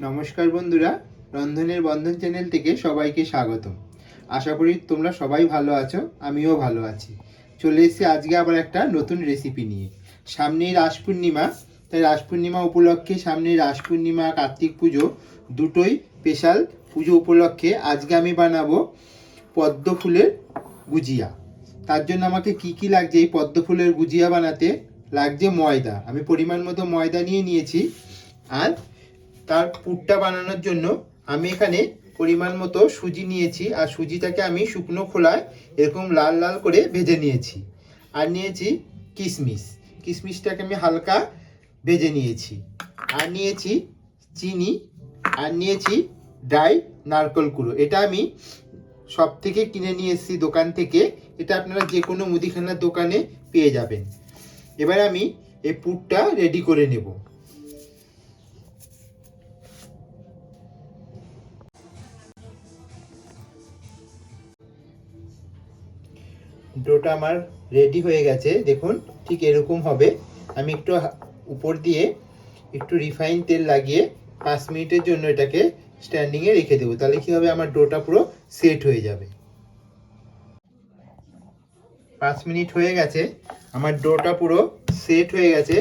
নমস্কার বন্ধুরা, রন্ধনের বন্ধন চ্যানেল থেকে সবাইকে স্বাগতম। আশা করি তোমরা সবাই ভালো আছো, আমিও ভালো আছি। চলে এসেছি আজকে আবার একটা নতুন রেসিপি নিয়ে। সামনেই রাস পূর্ণিমা, তাই রাস পূর্ণিমা উপলক্ষে, সামনেই রাস পূর্ণিমা কার্তিক পুজো, দুটোই স্পেশাল পুজো উপলক্ষে আজকে আমি বানাবো পদ্ম ফুলের গুজিয়া। তার জন্য আমাকে কি কি লাগছে এই পদ্ম ফুলের গুজিয়া বানাতে? লাগছে ময়দা, আমি পরিমাণ মতো ময়দা নিয়ে নিয়েছি। আর তার পুরটা বানানোর জন্য আমি এখানে পরিমাণ মতো সুজি নিয়েছি, আর সুজিটাকে আমি শুকনো খোলায় এরকম লাল লাল করে ভেজে নিয়েছি। আর নিয়েছি কিশমিশ, কিশমিশটাকে আমি হালকা ভেজে নিয়েছি। আর নিয়েছি চিনি, আর নিয়েছি ড্রাই নারকেল কুড়ো। এটা আমি সব থেকে কিনে নিয়ে এসেছি দোকান থেকে, এটা আপনারা যে কোনো মুদিখানার দোকানে পেয়ে যাবেন। এবার আমি এই পুরটা রেডি করে নেব। ডোটা আমার রেডি হয়ে গেছে, দেখুন ঠিক এরকম হবে। আমি একটু উপর দিয়ে একটু রিফাইন তেল লাগিয়ে 5 মিনিটের জন্য এটাকে স্ট্যান্ডিংয়ে রেখে দেবো। তাহলে কি হবে, আমার ডোটা পুরো সেট হয়ে যাবে। 5 মিনিট হয়ে গেছে, আমার ডোটা পুরো সেট হয়ে গেছে।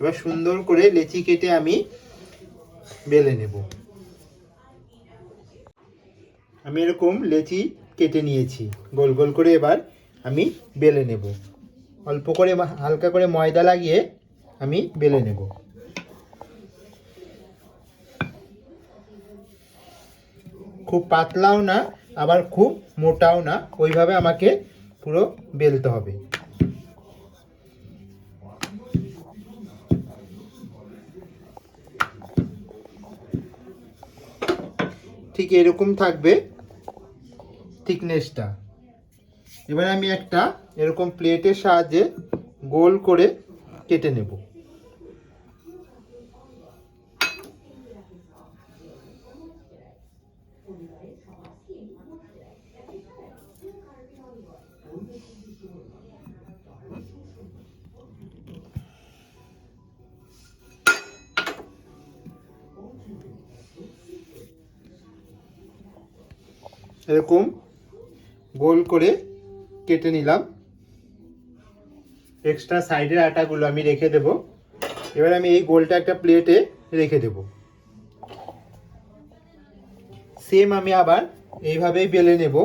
এবার সুন্দর করে লেচি কেটে আমি বেলে নেব। আমি এরকম লেচি কেটে নিয়েছি গোল গোল করে। এবার আমি বেলে নেব, অল্প করে হালকা করে ময়দা লাগিয়ে আমি বেলে নেব। খুব পাতলাও না, আবার খুব মোটাও না, ওইভাবে আমাকে পুরো বেলতে হবে। ঠিক এরকম থাকবে থিকনেসটা। এবার আমি একটা এরকম প্লেটের সাহায্যে গোল করে কেটে নেব। এরকম গোল করে কেটে নিলাম। এক্সট্রা সাইডের আটাগুলো আমি রেখে দেব। এবার আমি এই গোলটা একটা প্লেটে রেখে দেব। সেম আমি আবার এইভাবেই বেলে নেব।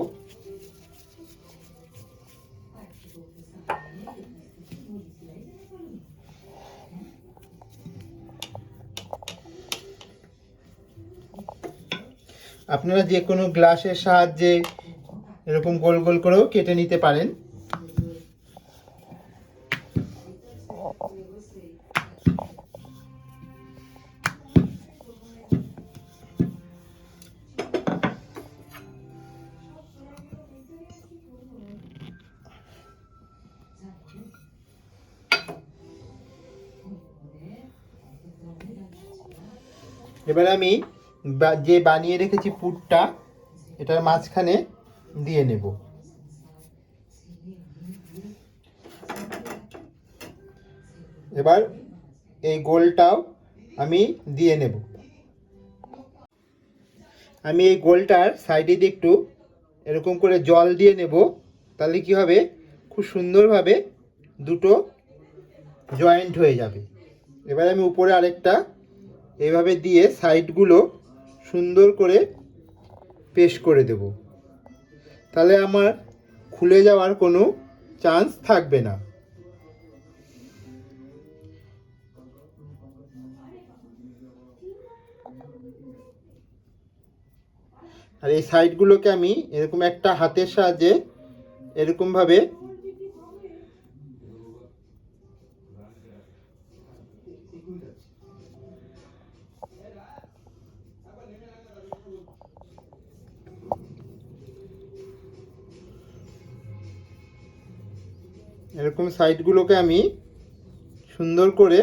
আপনারা যে কোনো গ্লাসের সাহায্যে এরকম গোল গোল করেও কেটে নিতে পারেন। এবার আমি যে বানিয়ে রেখেছি পুরটা, এটার মাঝখানে দিয়ে নেব। এবার এই গোলটাও আমি দিয়ে নেব। আমি এই গোলটার সাইডে দিয়ে একটু এরকম করে জল দিয়ে নেব। তাহলে কি হবে, খুব সুন্দরভাবে দুটো জয়েন্ট হয়ে যাবে। এবার আমি উপরে আরেকটা এইভাবে দিয়ে সাইডগুলো সুন্দর করে পেস্ট করে দেব। তাহলে আমার খুলে যাওয়ার কোনো চান্স থাকবে না। আর এই সাইডগুলোকে আমি এরকম একটা হাতের সাহায্যে এরকমভাবে এরকম সাইডগুলোকে আমি সুন্দর করে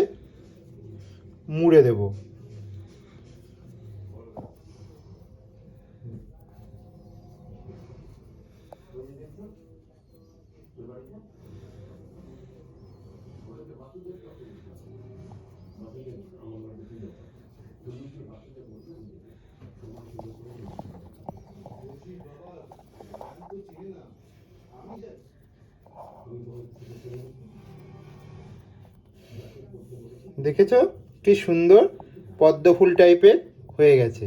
মুড়ে দেব। দেখেছো কি সুন্দর পদ্ম ফুল টাইপের হয়ে গেছে।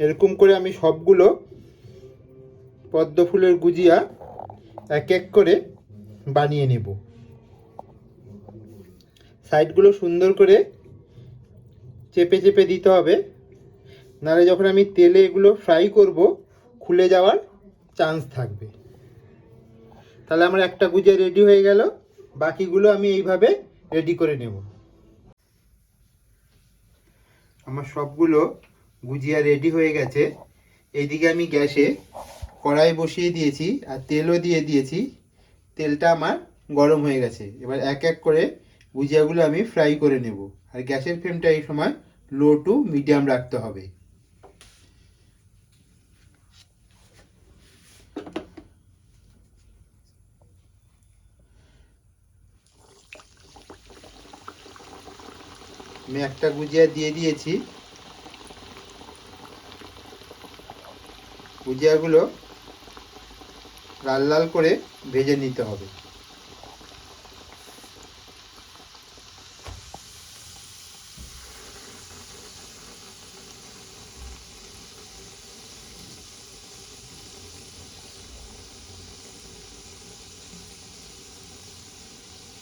এরকম করে আমি সবগুলো পদ্ম ফুলের গুজিয়া এক এক করে বানিয়ে নেব। সাইডগুলো সুন্দর করে চেপে চেপে দিতে হবে, নাহলে যখন আমি তেলে এগুলো ফ্রাই করব খুলে যাওয়ার চান্স থাকবে। তাহলে আমার একটা গুজিয়া রেডি হয়ে গেল, বাকিগুলো আমি এইভাবে রেডি করে নেব। আমার সবগুলো গুজিয়া রেডি হয়ে গেছে। এইদিকে আমি গ্যাসে কড়াই বসিয়ে দিয়েছি আর তেলও দিয়ে দিয়েছি। তেলটা আমার গরম হয়ে গেছে। এবার এক এক করে গুজিয়াগুলো আমি ফ্রাই করে নেব। আর গ্যাসের ফ্লেমটা এই সময় লো টু মিডিয়াম রাখতে হবে। আমি একটা গুজিয়া দিয়ে দিয়েছি। গুজিয়াগুলো লাল লাল করে ভেজে নিতে হবে।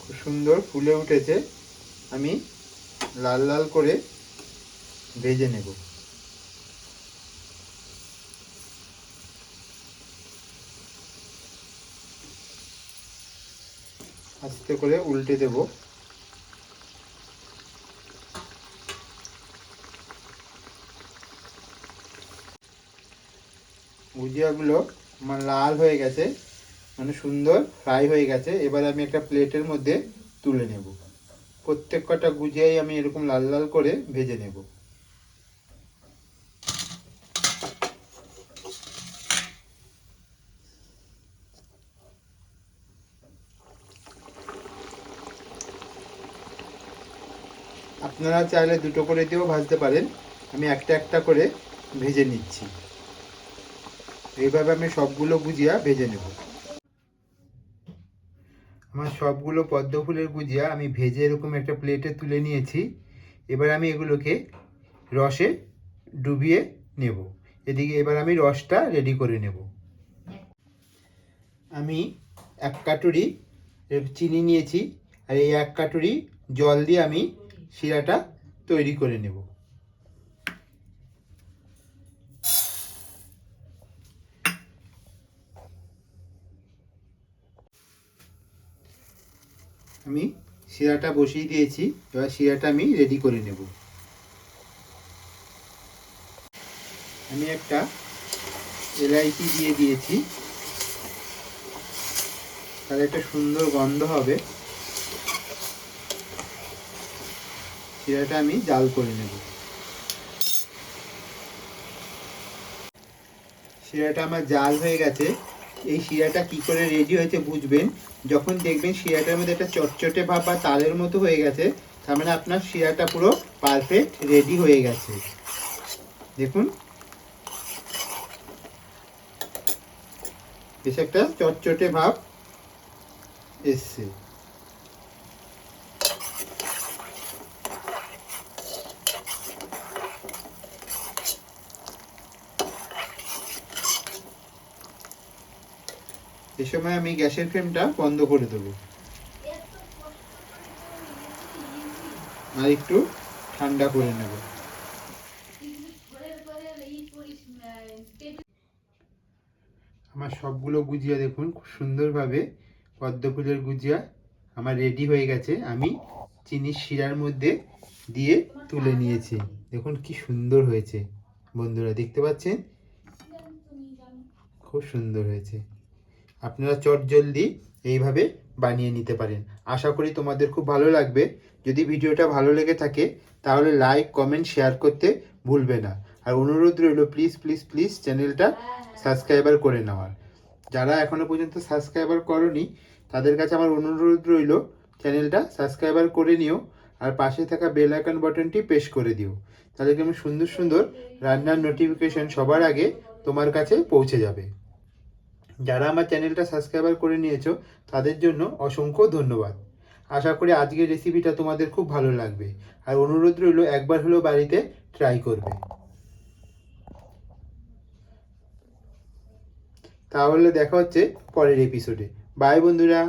খুব সুন্দর ফুলে উঠেছে, আমি লাল লাল করে ভেজে নেব। আস্তে করে উল্টে দেব। ভুজিয়াগুলো আমার লাল হয়ে গেছে, মানে সুন্দর ফ্রাই হয়ে গেছে। এবার আমি একটা প্লেটের মধ্যে তুলে নেব। প্রত্যেক কটা গুজিয়াই আমি এরকম লাল লাল করে ভেজে নেব। আপনারা চাইলে দুটো করে দিয়েও ভাজতে পারেন, আমি একটা একটা করে ভেজে নিচ্ছি। এইভাবে আমি সবগুলো গুজিয়া ভেজে নেব। আমার সবগুলো পদ্ম ফুলের গুজিয়া আমি ভেজে এরকম একটা প্লেটে তুলে নিয়েছি। এবার আমি এগুলোকে রসে ডুবিয়ে নেব। এদিকে এবার আমি রসটা রেডি করে নেব। আমি এক কাটুরি চিনি নিয়েছি, আর এই এক কাটুরি জল দিয়ে আমি শিরাটা তৈরি করে নেব। আমি শিরাটা বসিয়ে দিয়েছি, এবার শিরাটা আমি রেডি করে নেব। আমি একটা এলাইচি দিয়ে দিয়েছি, তাহলে একটা সুন্দর গন্ধ হবে। শিরাটা আমি জাল করে নেব। শিরাটা আমার জাল হয়ে গেছে। এই শিরাটা কি করে রেডি হয়েছে বুঝবেন যখন দেখবেন শিরাটার মধ্যে একটা চটচটে ভাব বা তালের মতো হয়ে গেছে, তার মানে আপনার শিরাটা পুরো পারফেক্ট রেডি হয়ে গেছে। দেখুন বেশ একটা চটচটে ভাব এসছে। এ সময় আমি গ্যাসের ফ্লেমটা বন্ধ করে দেবো আর একটু ঠান্ডা করে নেব। আমার সবগুলো গুজিয়া দেখুন খুব সুন্দরভাবে পদ্ম ফুলের গুজিয়া আমার রেডি হয়ে গেছে। আমি চিনির শিরার মধ্যে দিয়ে তুলে নিয়েছি। দেখুন কি সুন্দর হয়েছে বন্ধুরা, দেখতে পাচ্ছেন খুব সুন্দর হয়েছে। আপনারা চটজলদি এইভাবে বানিয়ে নিতে পারেন। আশা করি তোমাদের খুব ভালো লাগবে। যদি ভিডিওটা ভালো লেগে থাকে তাহলে লাইক কমেন্ট শেয়ার করতে ভুলবে না। আর অনুরোধ রইল প্লিজ প্লিজ প্লিজ চ্যানেলটা সাবস্ক্রাইবার করে নেওয়ার। যারা এখনো পর্যন্ত সাবস্ক্রাইবার করনি তাদের কাছে আমার অনুরোধ রইল চ্যানেলটা সাবস্ক্রাইবার করে নিও, আর পাশে থাকা বেল আইকন বাটনটি প্রেস করে দিও। তাহলে কি আমি সুন্দর সুন্দর রান্নার নোটিফিকেশন সবার আগে তোমার কাছে পৌঁছে যাবে। যারা আমার চ্যানেলটা সাবস্ক্রাইবার করে নিয়েছো তাদের জন্য অসংখ্য ধন্যবাদ। আশা করি আজকের রেসিপিটা তোমাদের খুব ভালো লাগবে, আর অনুরোধ রইল একবার হলেও বাড়িতে ট্রাই করবে। তাহলে দেখা হচ্ছে পরের এপিসোডে। বাই বন্ধুরা।